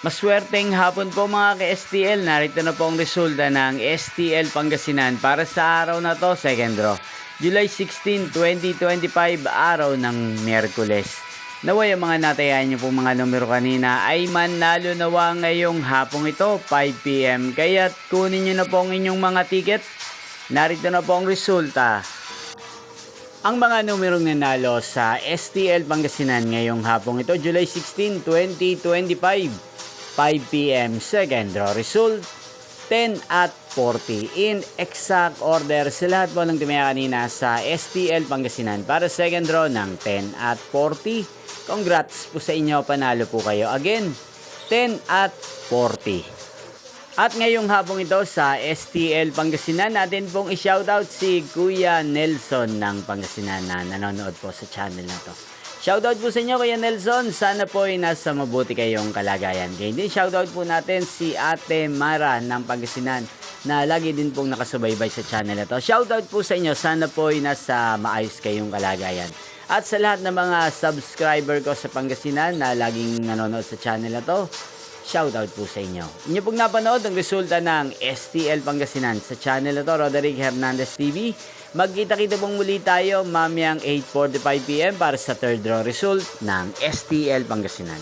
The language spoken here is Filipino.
Maswerteng hapon po mga ka-STL. Narito na po ang resulta ng STL Pangasinan para sa araw na to, second draw. July 16, 2025, araw ng Miyerkules. Naway ang mga natayan niyo po mga numero kanina ay manalo nawa ngayong hapong ito, 5 PM. Kaya kunin niyo na po ang inyong mga ticket. Narito na po ang resulta. Ang mga numerong nanalo sa STL Pangasinan ngayong hapong ito, July 16, 2025, 5 PM, second draw result, 10 at 40. In exact order sa lahat po ng tumaya kanina sa STL Pangasinan para second draw ng 10 at 40. Congrats po sa inyo, panalo po kayo. Again, 10 at 40. At ngayong hapong ito sa STL Pangasinan, natin pong i-shoutout si Kuya Nelson ng Pangasinan na nanonood po sa channel na to. Shoutout po sa inyo Kuya Nelson, sana po ay nasa mabuti kayong kalagayan. Kaya din shoutout po natin si Ate Mara ng Pangasinan na lagi din pong nakasubaybay sa channel na to. Shoutout po sa inyo, sana po ay nasa maayos kayong kalagayan. At sa lahat ng mga subscriber ko sa Pangasinan na laging nanonood sa channel na to, shoutout po sa inyo. Inyo pong napanood ang resulta ng STL Pangasinan sa channel na to, Roderick Hernandez TV. Magkita-kita pong muli tayo mamayang 8:45 PM para sa third draw result ng STL Pangasinan.